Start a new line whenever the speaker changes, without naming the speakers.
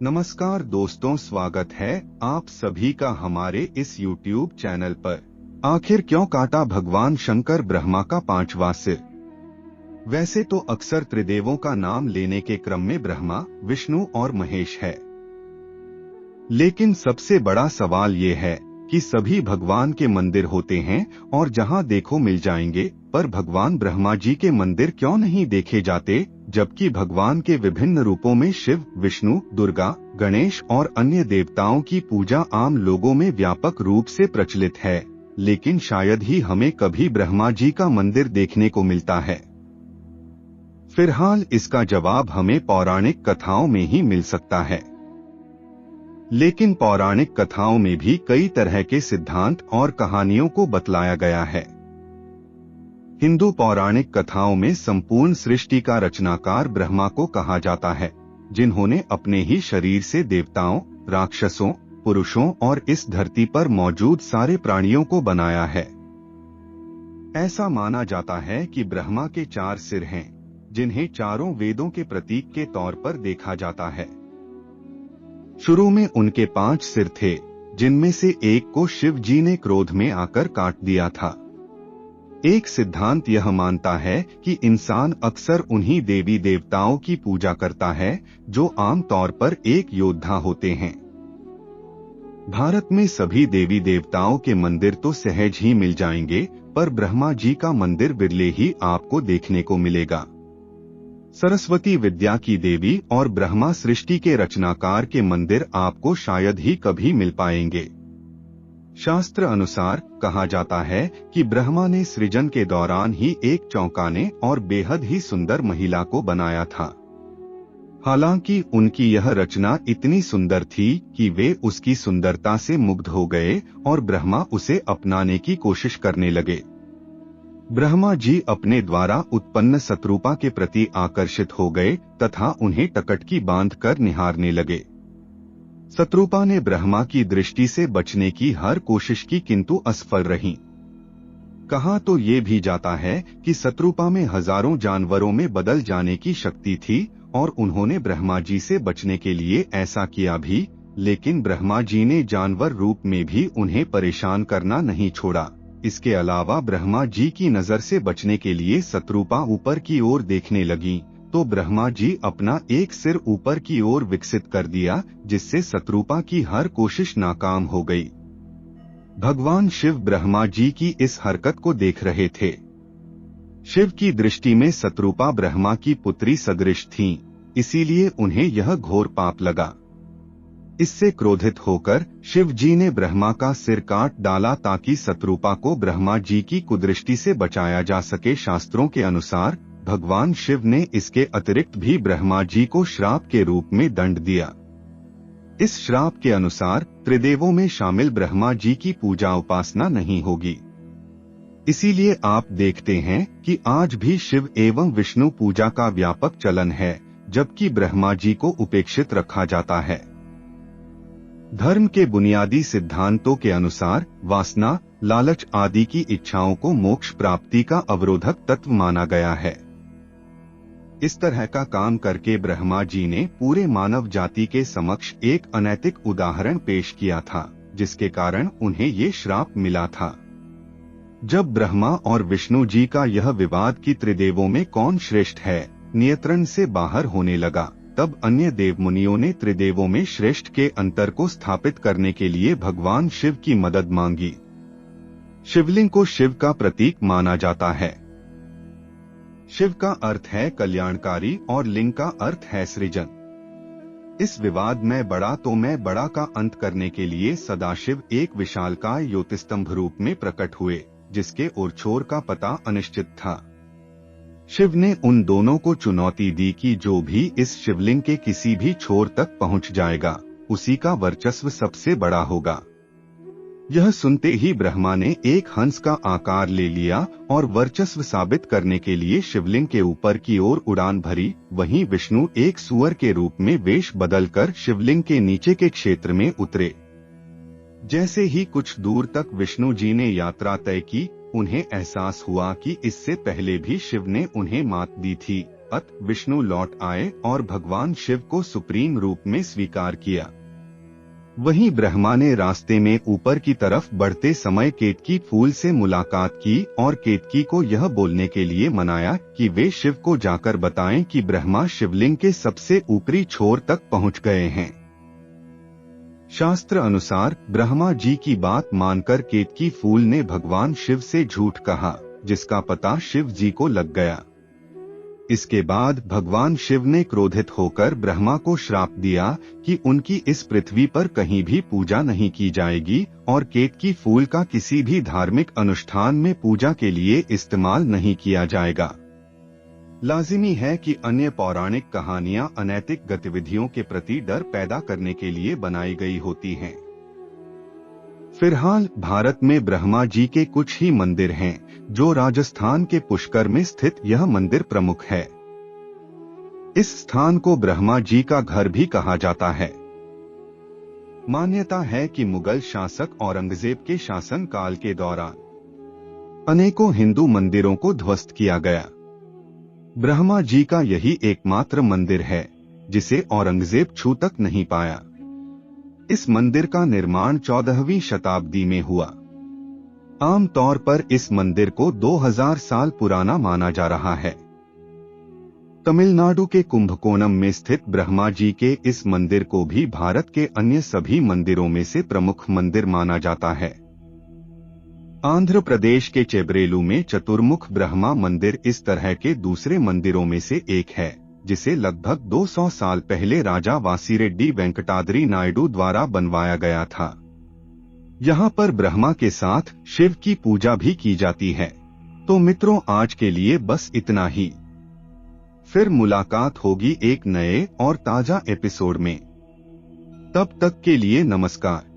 नमस्कार दोस्तों, स्वागत है आप सभी का हमारे इस YouTube चैनल पर। आखिर क्यों काटा भगवान शंकर ब्रह्मा का 5वां सिर? वैसे तो अक्सर त्रिदेवों का नाम लेने के क्रम में ब्रह्मा, विष्णु और महेश है, लेकिन सबसे बड़ा सवाल ये है कि सभी भगवान के मंदिर होते हैं और जहां देखो मिल जाएंगे, पर भगवान ब्रह्मा जी के मंदिर क्यों नहीं देखे जाते, जबकि भगवान के विभिन्न रूपों में शिव, विष्णु, दुर्गा, गणेश और अन्य देवताओं की पूजा आम लोगों में व्यापक रूप से प्रचलित है, लेकिन शायद ही हमें कभी ब्रह्मा जी का मंदिर देखने को मिलता है। फिलहाल इसका जवाब हमें पौराणिक कथाओं में ही मिल सकता है, लेकिन पौराणिक कथाओं में भी कई तरह के सिद्धांत और कहानियों को बतलाया गया है। हिंदू पौराणिक कथाओं में संपूर्ण सृष्टि का रचनाकार ब्रह्मा को कहा जाता है, जिन्होंने अपने ही शरीर से देवताओं, राक्षसों, पुरुषों और इस धरती पर मौजूद सारे प्राणियों को बनाया है। ऐसा माना जाता है कि ब्रह्मा के 4 सिर हैं, जिन्हें चारों वेदों के प्रतीक के तौर पर देखा जाता है। शुरू में उनके 5 सिर थे, जिनमें से एक को शिव जी ने क्रोध में आकर काट दिया था। एक सिद्धांत यह मानता है कि इंसान अक्सर उन्हीं देवी देवताओं की पूजा करता है जो आम तौर पर एक योद्धा होते हैं। भारत में सभी देवी देवताओं के मंदिर तो सहज ही मिल जाएंगे, पर ब्रह्मा जी का मंदिर बिरले ही आपको देखने को मिलेगा। सरस्वती विद्या की देवी और ब्रह्मा सृष्टि के रचनाकार के मंदिर आपको शायद ही कभी मिल पाएंगे। शास्त्र अनुसार कहा जाता है कि ब्रह्मा ने सृजन के दौरान ही एक चौंकाने और बेहद ही सुंदर महिला को बनाया था। हालांकि उनकी यह रचना इतनी सुंदर थी कि वे उसकी सुंदरता से मुग्ध हो गए और ब्रह्मा उसे अपनाने की कोशिश करने लगे। ब्रह्मा जी अपने द्वारा उत्पन्न शत्रुपा के प्रति आकर्षित हो गए तथा उन्हें टकटकी बांधकर निहारने लगे। शत्रुपा ने ब्रह्मा की दृष्टि से बचने की हर कोशिश की, किंतु असफल रही। कहा तो ये भी जाता है कि शत्रुपा में हजारों जानवरों में बदल जाने की शक्ति थी और उन्होंने ब्रह्मा जी से बचने के लिए ऐसा किया भी, लेकिन ब्रह्मा जी ने जानवर रूप में भी उन्हें परेशान करना नहीं छोड़ा। इसके अलावा ब्रह्मा जी की नजर से बचने के लिए शत्रुपा ऊपर की ओर देखने लगी, तो ब्रह्मा जी अपना एक सिर ऊपर की ओर विकसित कर दिया, जिससे शत्रुपा की हर कोशिश नाकाम हो गई। भगवान शिव ब्रह्मा जी की इस हरकत को देख रहे थे। शिव की दृष्टि में शत्रुपा ब्रह्मा की पुत्री सदृश थीं, इसीलिए उन्हें यह घोर पाप लगा। इससे क्रोधित होकर शिव जी ने ब्रह्मा का सिर काट डाला ताकि शत्रुपा को ब्रह्मा जी की कुदृष्टि से बचाया जा सके। शास्त्रों के अनुसार भगवान शिव ने इसके अतिरिक्त भी ब्रह्मा जी को श्राप के रूप में दंड दिया। इस श्राप के अनुसार त्रिदेवों में शामिल ब्रह्मा जी की पूजा उपासना नहीं होगी। इसीलिए आप देखते हैं कि आज भी शिव एवं विष्णु पूजा का व्यापक चलन है, जबकि ब्रह्मा जी को उपेक्षित रखा जाता है। धर्म के बुनियादी सिद्धांतों के अनुसार वासना, लालच आदि की इच्छाओं को मोक्ष प्राप्ति का अवरोधक तत्व माना गया है। इस तरह का काम करके ब्रह्मा जी ने पूरे मानव जाति के समक्ष एक अनैतिक उदाहरण पेश किया था, जिसके कारण उन्हें ये श्राप मिला था। जब ब्रह्मा और विष्णु जी का यह विवाद कि त्रिदेवों में कौन श्रेष्ठ है नियंत्रण से बाहर होने लगा, तब अन्य देव मुनियों ने त्रिदेवों में श्रेष्ठ के अंतर को स्थापित करने के लिए भगवान शिव की मदद मांगी। शिवलिंग को शिव का प्रतीक माना जाता है। शिव का अर्थ है कल्याणकारी और लिंग का अर्थ है सृजन। इस विवाद में बड़ा तो मैं बड़ा का अंत करने के लिए सदाशिव एक विशालकाय ज्योतिस्तंभ रूप में प्रकट हुए, जिसके ओर छोर का पता अनिश्चित था। शिव ने उन दोनों को चुनौती दी कि जो भी इस शिवलिंग के किसी भी छोर तक पहुंच जाएगा, उसी का वर्चस्व सबसे बड़ा होगा। यह सुनते ही ब्रह्मा ने एक हंस का आकार ले लिया और वर्चस्व साबित करने के लिए शिवलिंग के ऊपर की ओर उड़ान भरी। वहीं विष्णु एक सूअर के रूप में वेश बदलकर शिवलिंग के नीचे के क्षेत्र में उतरे। जैसे ही कुछ दूर तक विष्णु जी ने यात्रा तय की, उन्हें एहसास हुआ कि इससे पहले भी शिव ने उन्हें मात दी थी, विष्णु लौट आए और भगवान शिव को सुप्रीम रूप में स्वीकार किया। वहीं ब्रह्मा ने रास्ते में ऊपर की तरफ बढ़ते समय केतकी फूल से मुलाकात की और केतकी को यह बोलने के लिए मनाया कि वे शिव को जाकर बताएं कि ब्रह्मा शिवलिंग के सबसे ऊपरी छोर तक पहुंच गए हैं। शास्त्र अनुसार ब्रह्मा जी की बात मानकर केतकी फूल ने भगवान शिव से झूठ कहा, जिसका पता शिव जी को लग गया। इसके बाद भगवान शिव ने क्रोधित होकर ब्रह्मा को श्राप दिया कि उनकी इस पृथ्वी पर कहीं भी पूजा नहीं की जाएगी और केतकी फूल का किसी भी धार्मिक अनुष्ठान में पूजा के लिए इस्तेमाल नहीं किया जाएगा। लाजिमी है कि अन्य पौराणिक कहानियां अनैतिक गतिविधियों के प्रति डर पैदा करने के लिए बनाई गई होती हैं। फिलहाल भारत में ब्रह्मा जी के कुछ ही मंदिर हैं, जो राजस्थान के पुष्कर में स्थित यह मंदिर प्रमुख है। इस स्थान को ब्रह्मा जी का घर भी कहा जाता है। मान्यता है कि मुगल शासक औरंगजेब के शासन काल के दौरान अनेकों हिंदू मंदिरों को ध्वस्त किया गया। ब्रह्मा जी का यही एकमात्र मंदिर है जिसे औरंगजेब छू तक नहीं पाया। इस मंदिर का निर्माण 14वीं शताब्दी में हुआ। आमतौर पर इस मंदिर को 2000 साल पुराना माना जा रहा है। तमिलनाडु के कुंभकोणम में स्थित ब्रह्मा जी के इस मंदिर को भी भारत के अन्य सभी मंदिरों में से प्रमुख मंदिर माना जाता है। आंध्र प्रदेश के चेब्रेलू में चतुर्मुख ब्रह्मा मंदिर इस तरह के दूसरे मंदिरों में से एक है, जिसे लगभग 200 साल पहले राजा वासीरेड्डी वेंकटाद्रि नायडू द्वारा बनवाया गया था। यहाँ पर ब्रह्मा के साथ शिव की पूजा भी की जाती है। तो मित्रों, आज के लिए बस इतना ही। फिर मुलाकात होगी एक नए और ताजा एपिसोड में। तब तक के लिए नमस्कार।